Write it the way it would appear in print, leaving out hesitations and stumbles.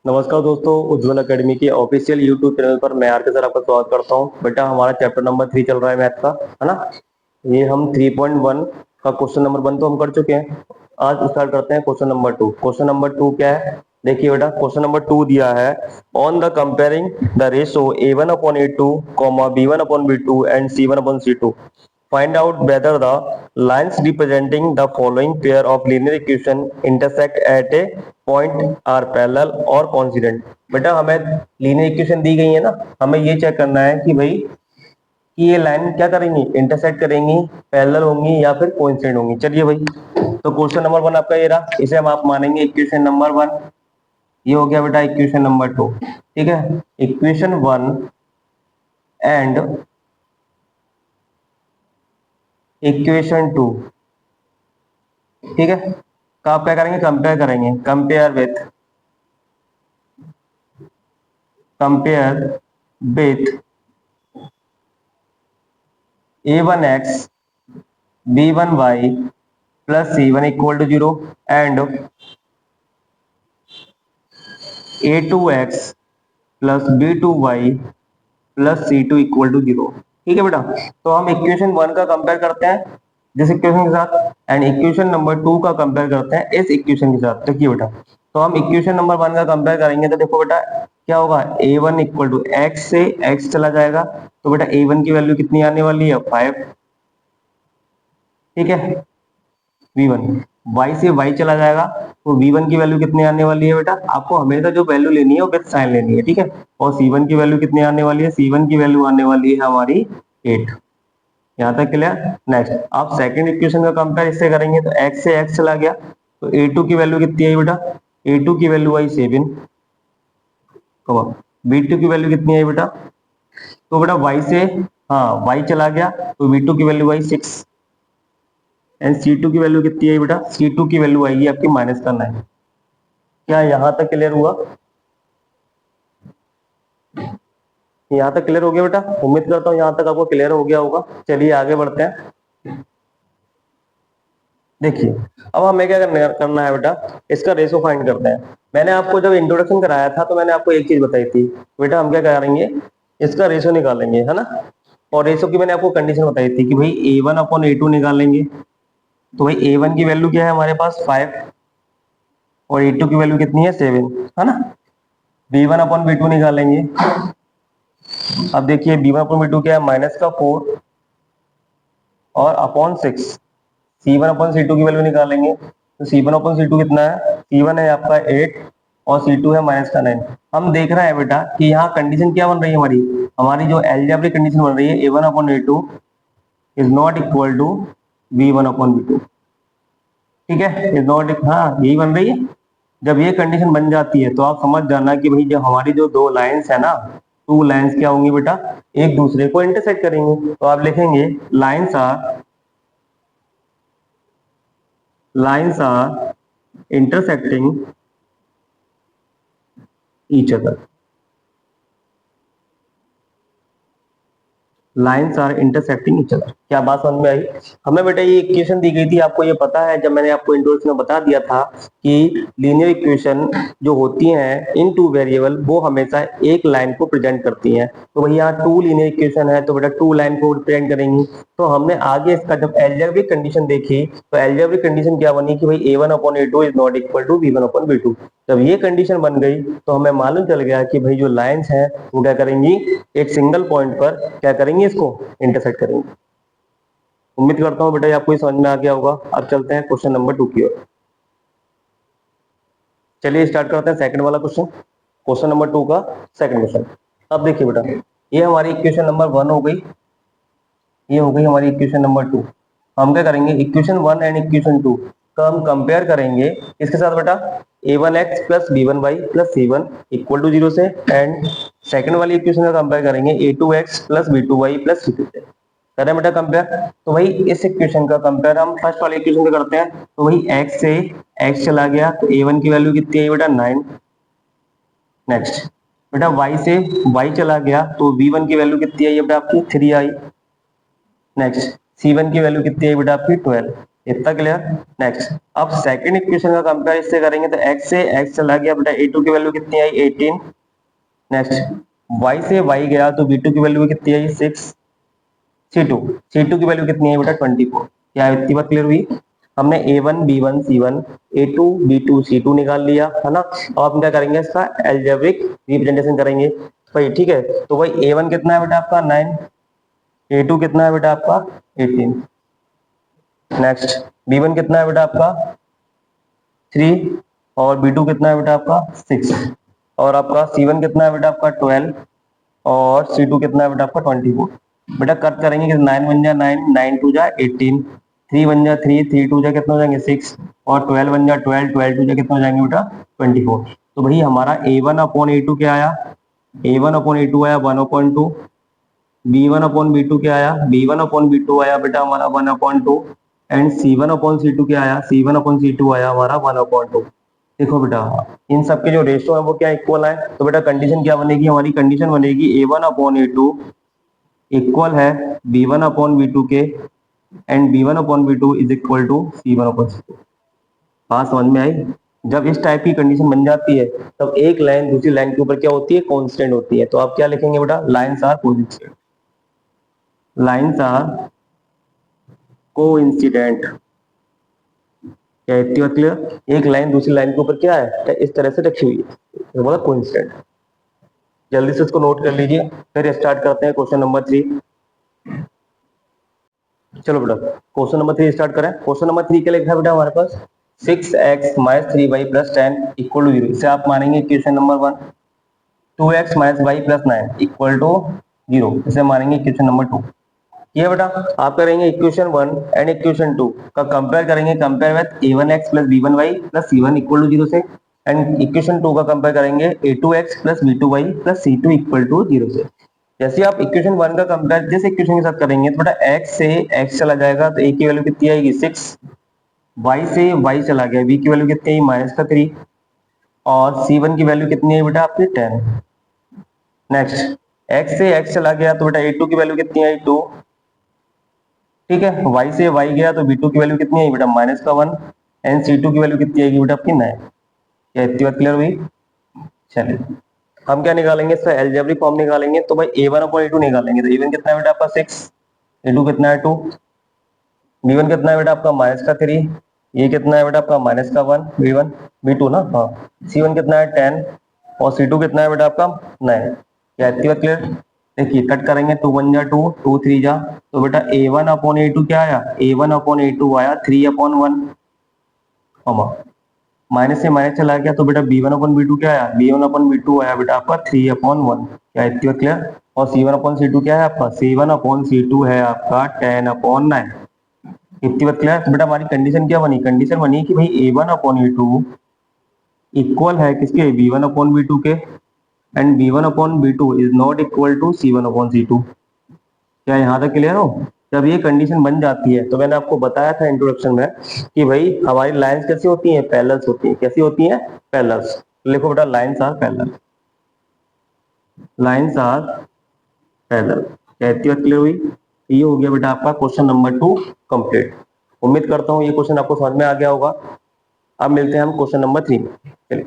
नमस्कार दोस्तों, उज्ज्वल एकेडमी के ऑफिशियल यूट्यूब चैनल पर मैं आर के सर आपका स्वागत करता हूं। बेटा हमारा चैप्टर नंबर 3 चल रहा है मैथ का, है ना। ये हम 3.1 का क्वेश्चन नंबर 1 तो हम कर चुके हैं। आज स्टार्ट करते हैं क्वेश्चन नंबर 2। क्वेश्चन नंबर 2 क्या है? देखिए बेटा, क्वेश्चन नंबर 2 दिया है, on the comparing the ratio A1 upon A2, B1 upon B2 and C1 upon C2, find out whether the lines representing the following pair of linear equation intersect at a point are parallel or coincident। बेटा हमें linear equation दी गई है ना, हमें ये check करना है कि भाई कि ये लाइन क्या करेंगी, इंटरसेक्ट करेंगी, पैरेलल होंगी या फिर कोइंसिडेंट होंगी। चलिए भाई, तो क्वेश्चन नंबर 1 आपका ये रहा, इसे हम आप मानेंगे इक्वेशन नंबर 1। ये हो गया बेटा इक्वेशन नंबर 2। ठीक है, इक्वेशन 1 एंड इक्वेशन 2, ठीक है, तो आप क्या करेंगे, कंपेयर करेंगे। Compare with a1x b1y plus c1 equal to 0 and a2x plus b2y plus c2 equal to 0। ठीक है बेटा, तो हम इक्वेशन 1 का कंपेयर करते हैं जिस इक्वेशन के साथ, एंड इक्वेशन नंबर 2 का कंपेयर करते हैं इस इक्वेशन के साथ। देखिए बेटा, तो हम इक्वेशन नंबर 1 का कंपेयर करेंगे तो देखो बेटा क्या होगा, a1 इक्वल टू x से x चला जाएगा, तो बेटा a1 की वैल्यू कितनी आने वाली है, 5। ठीक है, v1 y से y चला जाएगा, तो v1 की वैल्यू कितनी आने वाली है बेटा, आपको हमेशा जो वैल्यू लेनी है वो विद साइन लेनी है। ठीक है, और c1 की वैल्यू कितनी आने वाली है, c1 की वैल्यू आने वाली है हमारी 8। यहाँ तक क्लियर। नेक्स्ट आप सेकंड इक्वेशन का कंपेयर इससे करेंगे, तो x से x चला गया, तो a2 की वैल्यू कितनी आई बेटा, a2 की वैल्यू आई 7। b2 की वैल्यू कितनी आई बेटा, तो बेटा y से, हाँ y चला गया, तो v2 की वैल्यू आई 6। एंड C2 की वैल्यू कितनी आई बेटा, C2 की वैल्यू आएगी आपकी -9। क्या यहाँ तक क्लियर हुआ? यहाँ तक क्लियर हो गया बेटा, उम्मीद करता हूँ यहाँ तक आपको क्लियर हो गया होगा। चलिए आगे बढ़ते हैं। देखिए, अब हमें क्या करना है बेटा, इसका रेशो फाइंड करते हैं। मैंने आपको जब इंट्रोडक्शन कराया था तो मैंने आपको एक चीज बताई थी, बेटा हम क्या करेंगे, इसका रेशो निकालेंगे, है ना। और रेशो की मैंने आपको कंडीशन बताई थी कि भाई A1 अपॉन A2 निकालेंगे, तो भाई A1 की वैल्यू क्या है हमारे पास 5, और A2 की वैल्यू कितनी है 7, है ना। B1 अपॉन B2 निकालेंगे, अब देखिए B1 अपॉन B2 क्या है, -4 और अपॉन 6। C1 अपॉन C2 की वैल्यू निकालेंगे, तो C1 अपॉन C2 कितना है, C1 है आपका 8 और C2 है -9। हम देख रहे हैं बेटा कि यहाँ कंडीशन क्या बन रही है हमारी, हमारी जो एल्जेब्रिक कंडीशन बन रही है, A1 upon A2 is not equal to B1 upon B2। ठीक है, इज नॉट, हाँ यही बन रही है। जब ये कंडीशन बन जाती है तो आप समझ जाना कि भाई जो हमारी जो दो लाइंस है ना, टू लाइंस क्या होंगी बेटा, एक दूसरे को इंटरसेक्ट करेंगे। तो आप लिखेंगे lines are intersecting each other। Lines are intersecting each other. क्या बात समझ में आई? हमें बेटा ये इक्वेशन दी गई थी, आपको ये पता है, जब मैंने आपको इंट्रोडक्शन में बता दिया था कि लीनियर इक्वेशन जो होती हैं इन टू वेरिएबल वो हमेशा एक लाइन को प्रेजेंट करती हैं। तो भैया यहाँ टू लीनियर इक्वेशन है तो बेटा टू लाइन को प्रेजेंट करेंगी। तो हमने आगे इसका जब एल्जेब्रिक कंडीशन देखी, तो एल्जेब्रिक कंडीशन क्या बनी कि भाई A1 upon A2 is not equal to B1 upon B2। जब ये कंडीशन बन गई तो हमें मालूम चल गया कि भाई जो लाइंस हैं वो क्या करेंगी, एक सिंगल पॉइंट पर क्या करेंगे, इसको इंटरसेक्ट करेंगे। उम्मीद करता हूँ बेटा ये आपको समझ में आ गया होगा। अब चलते हैं क्वेश्चन नंबर 2 की ओर। चलिए स्टार्ट करते हैं सेकंड वाला क्वेश्चन, क्वेश्चन नंबर 2 का सेकंड क्वेश्चन। अब देखिए बेटा, ये हमारी इक्वेशन नंबर 1 हो गई, ये हो गई हमारी इक्वेशन नंबर 2। हम क्या करेंगे, इक्वेशन 1 एंड इक्वेशन 2 का हम कंपेयर करेंगे इसके साथ बेटा, A1x plus B1y plus C1 equal to 0 से, एंड सेकंड वाली इक्वेशन का कंपेयर करेंगे A2x plus B2y plus C2 से। करें बेटा कंपेयर, तो वही इस इक्वेशन का कंपेयर हम फर्स्ट वाले इक्वेशन से करते हैं। तो वही x से x चला गया, तो A1 की वैल्यू कितनी आई बेटा 9। नेक्स्ट बेटा y से y चला गया, तो V1 की वैल्यू कितनी आई बेटा आपकी 3 आई। नेक्स्ट C1 की वैल्यू कितनी आई बेटा आपकी 12। इतना क्लियर। नेक्स्ट, अब सेकंड इक्वेशन का कंपेयर इससे करेंगे तो x से x चला गया बेटा, a2 की वैल्यू कितनी आई 18। नेक्स्ट, y से y गया तो b2 की वैल्यू कितनी आई 6। C2 की वैल्यू कितनी है बेटा 24। क्या इतनी बात क्लियर हुई? हमने a1 b1 c1 a2 b2 c2 निकाल लिया है ना। अब हम क्या करेंगे, इसका एल्जेब्रिक रिप्रेजेंटेशन करेंगे भाई, ठीक है। तो भाई a1 कितना है बेटा आपका 9, a2 कितना है बेटा आपका 18। नेक्स्ट, b1 कितना है बेटा आपका 3 और b2 कितना है बेटा आपका 6 और आपका c1 कितना है बेटा आपका 12 और c2 कितना है बेटा आपका 24। बेटा कट करेंगे कि 9 बन जा 9, 9 टू जा 18, 3 बन जा 3, 3 टू जा कितना हो जाएंगे 6 और 12 बन जा 12, 12 टू जा कितना हो जाएंगे बेटा 24। तो भाई हमारा a1 अपॉन a2 क्या आया, a1 अपॉन a2 आया 1/2, b1 अपॉन b2 क्या आया, b1 अपॉन b2 आया बेटा हमारा 1/2 एंड c1 अपॉन c2 क्या आया, c1 अपॉन c2 आया हमारा 1/2। देखो बेटा इन सबके जो रेशियो है वो क्या इक्वल है, तो बेटा कंडीशन क्या बनेगी, हमारी कंडीशन बनेगी a1 अपॉन a2 इक्वल है b1 अपॉन b2 के and b1 upon b2 is equal to c1 upon c2। बात समझ में आई? जब इस टाइप की कंडीशन बन जाती है तब एक लाइन दूसरी लाइन के ऊपर क्या होती है, कांस्टेंट होती है। तो आप क्या लिखेंगे बेटा, lines are coincident, lines are coincident. क्या इतनी बात क्लियर? एक लाइन दूसरी लाइन के ऊपर क्या है, इस तरह से रखी हुई है, तो बोला कोइंसिडेंट। जल्दी से इसको नोट कर लीजिए, फिर स्टार्ट करते हैं क्वेश्चन नंबर 3। चलो बेटा क्वेश्चन नंबर 3 स्टार्ट करें। क्वेश्चन नंबर 3 के लिए लिखा बेटा हमारे पास 6x minus 3y plus 10 equal to 0। इसे आप मानेंगे equation number 1। 2x minus y plus 9 equal to 0, इसे मानेंगे इक्वेशन नंबर 2। ये बेटा आप करेंगे इक्वेशन 1 एंड इक्वेशन 2 का कंपेयर करेंगे, compare with a1x plus b1y plus c1 equal to 0 से, एंड इक्वेशन 2 का कंपेयर करेंगे a2x plus b2y plus c2 equal to 0 से। जैसे आप इक्वेशन 1 का कंपेयर जिस इक्वेशन के साथ करेंगे तो बेटा x से x चला जाएगा तो a की वैल्यू कितनी आएगी 6, y से y चला गया b की वैल्यू कितनी आई -3 और c1 की वैल्यू कितनी है बेटा आपकी 10। नेक्स्ट, x से x चला गया तो बेटा a2 की वैल्यू कितनी आई 2, ठीक है। y से y गया तो b2 की वैल्यू कितनी आई बेटा -1 एंड c2 की वैल्यू कितनी आएगी बेटा आपकी 9। क्या इतनी बात क्लियर हुई? चलिए हम क्या निकालेंगे, इसका एल्जेब्रिक फॉर्म निकालेंगे। तो भाई a1 अपॉन a2 निकालेंगे, तो a1 कितना है बेटा आपका 6, a2 कितना है 2, b1 कितना है बेटा आपका -3, ये कितना है बेटा आपका -1 b1 b2 ना, हाँ। c1 कितना है 10 और c2 कितना है बेटा आपका 9। क्या इतनी बात क्लियर? देखिए कट करेंगे 2 1 जा 2, 2 3 जा, तो बेटा a1 अपॉन a2 क्या आया, a1 अपॉन a2 आया 3/1, माइनस से माइनस चला गया तो बेटा b1 अपॉन b2 क्या आया, b1 अपॉन b2 आया बेटा आपका 3/1। क्या इतनी बात क्लियर? और c1 अपॉन c2 क्या है आपका, c1 अपॉन c2 है आपका 10/9। इतनी बात क्लियर? तो बेटा हमारी कंडीशन क्या बनी, कंडीशन बनी कि भाई a1 अपॉन a2 इक्वल है किसके, b1 अपॉन b2 के and b1 upon b2 is not equal to c1 upon c2। क्या यहाँ तक क्लियर हो? जब ये कंडीशन बन जाती है तो मैंने आपको बताया था इंट्रोडक्शन में कि भाई हमारी लाइंस कैसी होती हैं, पैरेलल्स होती हैं। कैसी होती हैं, पैरेलल्स। लिखो बेटा lines are parallel, lines are parallel. क्या इतनी बात क्लियर हुई? ये हो गया बेटा आपका क्वेश्चन नंबर 2 कंप्लीट। उम्मीद करता हूँ ये क्वेश्चन आपको समझ में आ गया होगा। अब मिलते हैं हम क्वेश्चन नंबर 3 में। चलिए।